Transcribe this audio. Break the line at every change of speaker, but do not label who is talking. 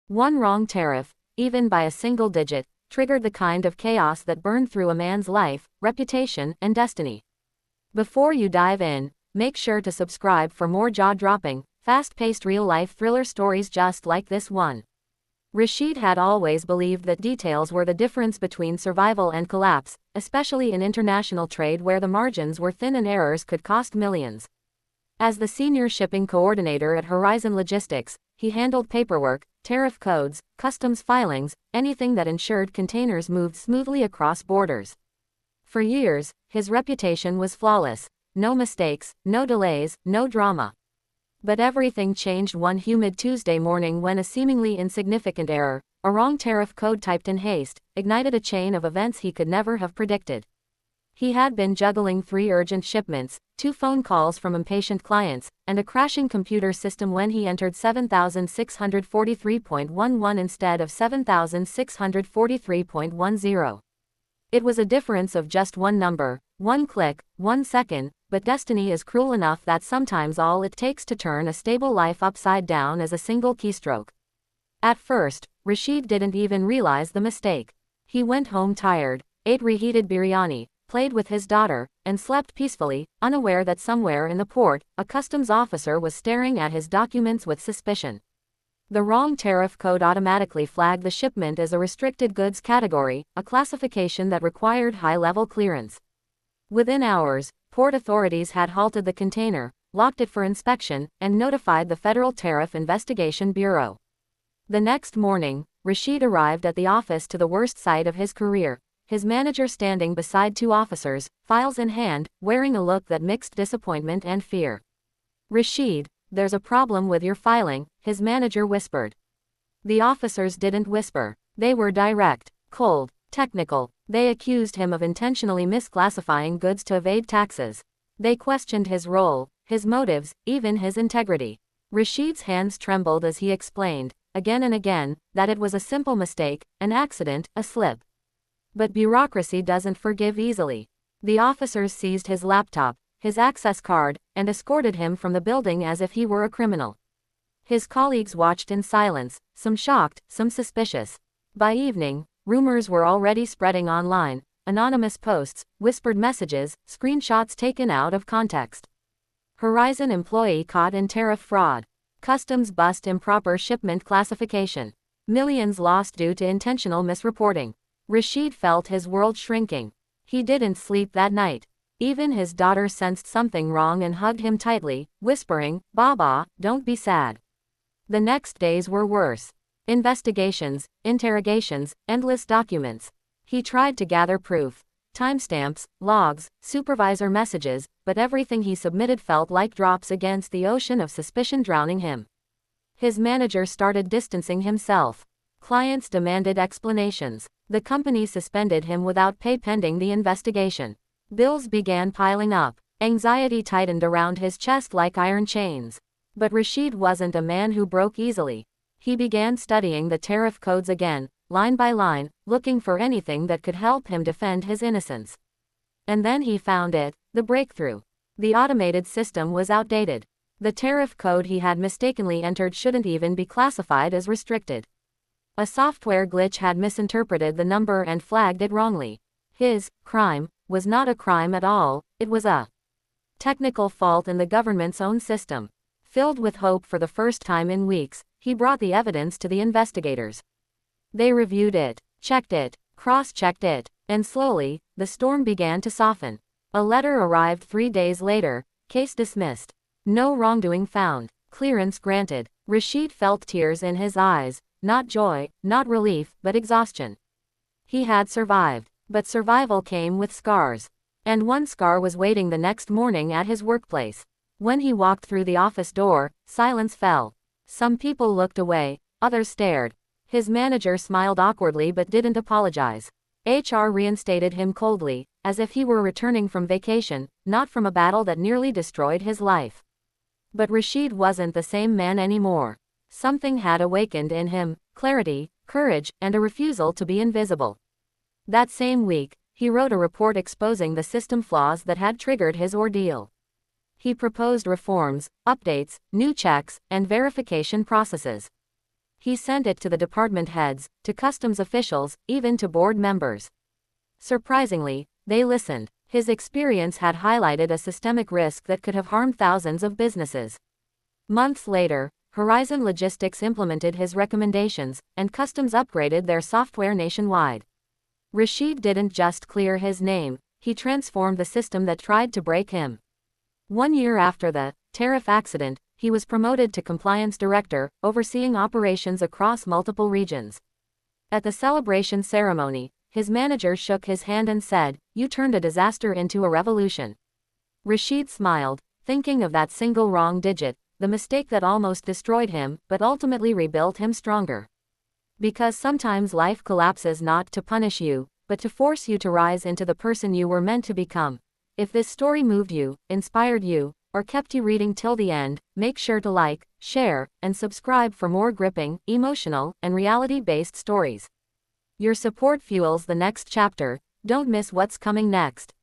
One wrong tariff, even by a single digit, triggered the kind of chaos that burned through a man's life, reputation, and destiny. Before you dive in, make sure to subscribe for more jaw-dropping, fast-paced real-life thriller stories just like this one. Rashid had always believed that details were the difference between survival and collapse, especially in international trade where the margins were thin and errors could cost millions. As the senior shipping coordinator at Horizon Logistics, he handled paperwork, tariff codes, customs filings, anything that ensured containers moved smoothly across borders. For years, his reputation was flawless. No mistakes, no delays, no drama. But everything changed one humid Tuesday morning when a seemingly insignificant error, a wrong tariff code typed in haste, ignited a chain of events he could never have predicted. He had been juggling 3 urgent shipments, 2 phone calls from impatient clients, and a crashing computer system when he entered 7,643.11 instead of 7,643.10. It was a difference of just one number, 1 click, 1 second, but destiny is cruel enough that sometimes all it takes to turn a stable life upside down is a single keystroke. At first, Rashid didn't even realize the mistake. He went home tired, ate reheated biryani, played with his daughter, and slept peacefully, unaware that somewhere in the port, a customs officer was staring at his documents with suspicion. The wrong tariff code automatically flagged the shipment as a restricted goods category, a classification that required high-level clearance. Within hours, port authorities had halted the container, locked it for inspection, and notified the Federal Tariff Investigation Bureau. The next morning, Rashid arrived at the office to the worst sight of his career, his manager standing beside 2 officers, files in hand, wearing a look that mixed disappointment and fear. "Rashid, there's a problem with your filing," his manager whispered. The officers didn't whisper. They were direct, cold, technical. They accused him of intentionally misclassifying goods to evade taxes. They questioned his role, his motives, even his integrity. Rashid's hands trembled as he explained, again and again, that it was a simple mistake, an accident, a slip. But bureaucracy doesn't forgive easily. The officers seized his laptop, his access card, and escorted him from the building as if he were a criminal. His colleagues watched in silence, some shocked, some suspicious. By evening, rumors were already spreading online, anonymous posts, whispered messages, screenshots taken out of context. Horizon employee caught in tariff fraud. Customs bust improper shipment classification. Millions lost due to intentional misreporting. Rashid felt his world shrinking. He didn't sleep that night. Even his daughter sensed something wrong and hugged him tightly, whispering, "Baba, don't be sad." The next days were worse. Investigations, interrogations, endless documents. He tried to gather proof. Timestamps, logs, supervisor messages, but everything he submitted felt like drops against the ocean of suspicion drowning him. His manager started distancing himself. Clients demanded explanations. The company suspended him without pay pending the investigation. Bills began piling up. Anxiety tightened around his chest like iron chains. But Rashid wasn't a man who broke easily. He began studying the tariff codes again, line by line, looking for anything that could help him defend his innocence. And then he found it, the breakthrough. The automated system was outdated. The tariff code he had mistakenly entered shouldn't even be classified as restricted. A software glitch had misinterpreted the number and flagged it wrongly. His crime was not a crime at all, it was a technical fault in the government's own system. Filled with hope for the first time in weeks, he brought the evidence to the investigators. They reviewed it, checked it, cross-checked it, and slowly, the storm began to soften. A letter arrived 3 days later, case dismissed. No wrongdoing found, clearance granted. Rashid felt tears in his eyes. Not joy, not relief, but exhaustion. He had survived, but survival came with scars. And one scar was waiting the next morning at his workplace. When he walked through the office door, silence fell. Some people looked away, others stared. His manager smiled awkwardly but didn't apologize. HR reinstated him coldly, as if he were returning from vacation, not from a battle that nearly destroyed his life. But Rashid wasn't the same man anymore. Something had awakened in him, clarity, courage, and a refusal to be invisible. That same week, he wrote a report exposing the system flaws that had triggered his ordeal. He proposed reforms, updates, new checks, and verification processes. He sent it to the department heads, to customs officials, even to board members. Surprisingly, they listened. His experience had highlighted a systemic risk that could have harmed thousands of businesses. Months later, Horizon Logistics implemented his recommendations, and customs upgraded their software nationwide. Rashid didn't just clear his name, he transformed the system that tried to break him. 1 year after the Tariff Accident, he was promoted to Compliance Director, overseeing operations across multiple regions. At the celebration ceremony, his manager shook his hand and said, "You turned a disaster into a revolution." Rashid smiled, thinking of that single wrong digit, the mistake that almost destroyed him, but ultimately rebuilt him stronger. Because sometimes life collapses not to punish you, but to force you to rise into the person you were meant to become. If this story moved you, inspired you, or kept you reading till the end, make sure to like, share, and subscribe for more gripping, emotional, and reality-based stories. Your support fuels the next chapter. Don't miss what's coming next.